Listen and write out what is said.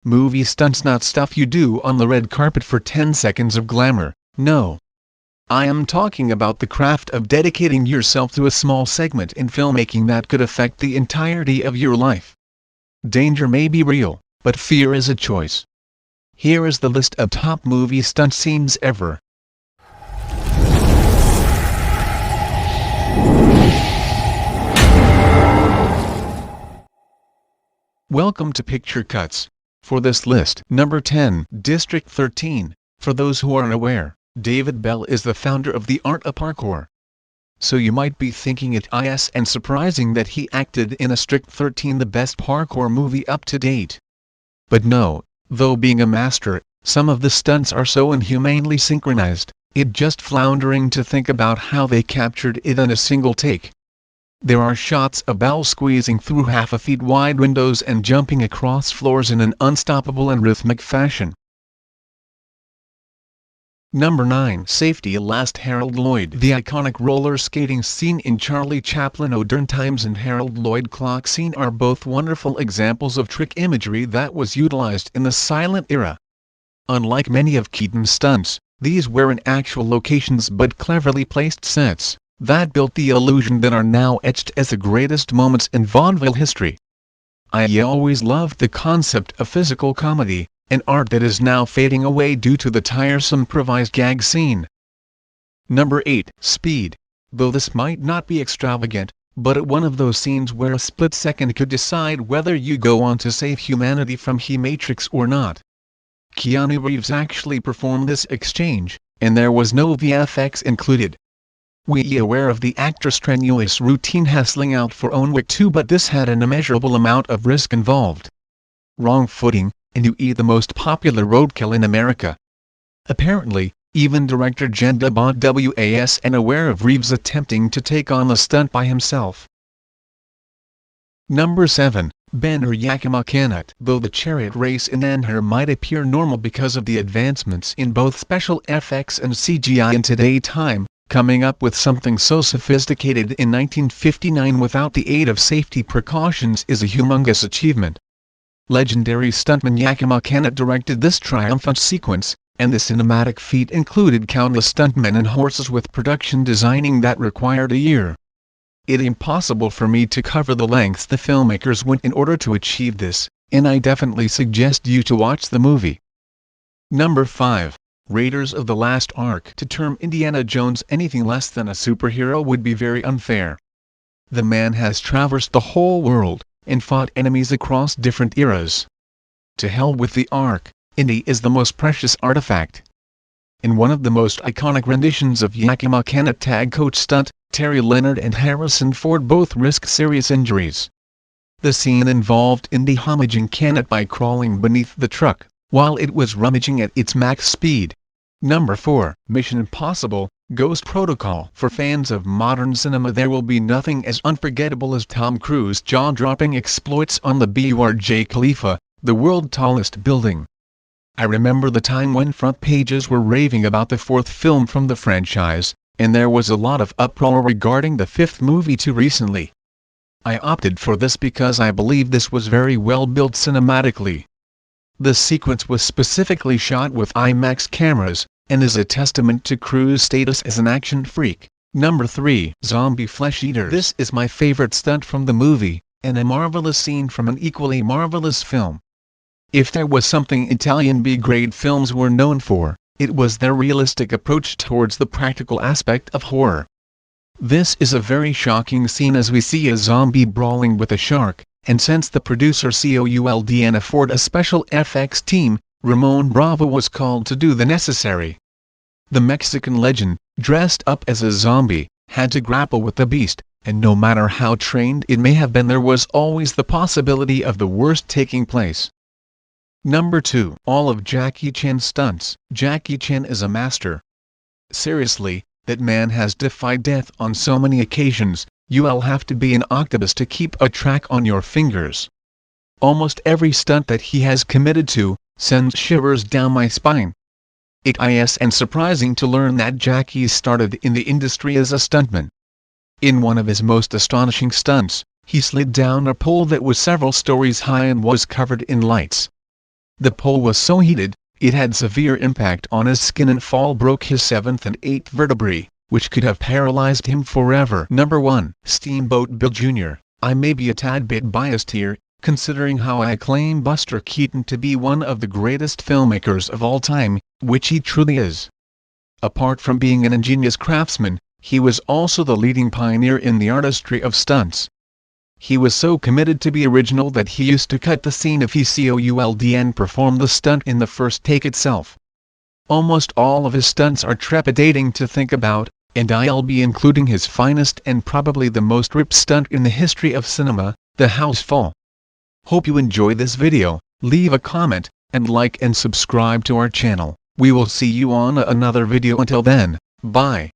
Movie stunts, not stuff you do on the red carpet for 10 seconds of glamour, no. I am talking about the craft of dedicating yourself to a small segment in filmmaking that could affect the entirety of your life. Danger may be real, but fear is a choice. Here is the list of top movie stunt scenes ever. Welcome to Picture Cuts. For this list, number 10, District 13. For those who are unaware, David Bell is the founder of the art of parkour. So you might be thinking it is and surprising that he acted in District 13, the best parkour movie up to date. But no, though being a master, some of the stunts are so inhumanely synchronized, it just floundering to think about how they captured it in a single take. There are shots of Bell squeezing through half-a-feet-wide windows and jumping across floors in an unstoppable and rhythmic fashion. Number 9. Safety Last. Harold Lloyd. The iconic roller skating scene in Charlie Chaplin Modern Times and Harold Lloyd clock scene are both wonderful examples of trick imagery that was utilized in the silent era. Unlike many of Keaton's stunts, these were in actual locations but cleverly placed sets that built the illusion that are now etched as the greatest moments in vaudeville history. I always loved the concept of physical comedy, an art that is now fading away due to the tiresome improvised gag scene. Number 8. Speed. Though this might not be extravagant, but one of those scenes where a split second could decide whether you go on to save humanity from the Matrix or not. Keanu Reeves actually performed this exchange, and there was no VFX included. We aware of the actor's strenuous routine hustling out for John Wick 2, but this had an immeasurable amount of risk involved. Wrong footing, and you eat the most popular roadkill in America. Apparently, even director Jen DeBont was unaware of Reeves attempting to take on the stunt by himself. Number 7. Ben-Hur Yakima Cannot. Though the chariot race in Ben-Hur might appear normal because of the advancements in both special effects and CGI in today's time, coming up with something so sophisticated in 1959 without the aid of safety precautions is a humongous achievement. Legendary stuntman Yakima Cannot directed this triumphant sequence, and the cinematic feat included countless stuntmen and horses with production designing that required a year. It's impossible for me to cover the lengths the filmmakers went in order to achieve this, and I definitely suggest you to watch the movie. Number 5. Raiders of the Lost Ark. To term Indiana Jones anything less than a superhero would be very unfair. The man has traversed the whole world, and fought enemies across different eras. To hell with the Ark, Indy is the most precious artifact. In one of the most iconic renditions of Yakima Cannot tag coach stunt, Terry Leonard and Harrison Ford both risk serious injuries. The scene involved Indy homaging Cannot by crawling beneath the truck, while it was rummaging at its max speed. Number 4. Mission Impossible, Ghost Protocol. For fans of modern cinema, there will be nothing as unforgettable as Tom Cruise's jaw-dropping exploits on the Burj Khalifa, the world's tallest building. I remember the time when front pages were raving about the fourth film from the franchise, and there was a lot of uproar regarding the fifth movie too recently. I opted for this because I believe this was very well built cinematically. The sequence was specifically shot with IMAX cameras, and is a testament to Cruise's status as an action freak. Number 3. Zombie Flesh Eaters. This is my favorite stunt from the movie, and a marvelous scene from an equally marvelous film. If there was something Italian B-grade films were known for, it was their realistic approach towards the practical aspect of horror. This is a very shocking scene as we see a zombie brawling with a shark, and since the producer couldn't afford a special FX team, Ramon Bravo was called to do the necessary. The Mexican legend, dressed up as a zombie, had to grapple with the beast, and no matter how trained it may have been, there was always the possibility of the worst taking place. Number 2. All of Jackie Chan's stunts. Jackie Chan is a master. Seriously, that man has defied death on so many occasions. You'll have to be an octopus to keep a track on your fingers. Almost every stunt that he has committed to sends shivers down my spine. It is surprising to learn that Jackie started in the industry as a stuntman. In one of his most astonishing stunts, he slid down a pole that was several stories high and was covered in lights. The pole was so heated, it had severe impact on his skin and fall broke his 7th and 8th vertebrae, which could have paralyzed him forever. Number 1. Steamboat Bill Jr. I may be a tad bit biased here, considering how I claim Buster Keaton to be one of the greatest filmmakers of all time, which he truly is. Apart from being an ingenious craftsman, he was also the leading pioneer in the artistry of stunts. He was so committed to be original that he used to cut the scene if he could and perform the stunt in the first take itself. Almost all of his stunts are trepidating to think about, and I'll be including his finest and probably the most ripped stunt in the history of cinema, the house fall. Hope you enjoy this video, leave a comment, and like and subscribe to our channel. We will see you on another video. Until then, bye.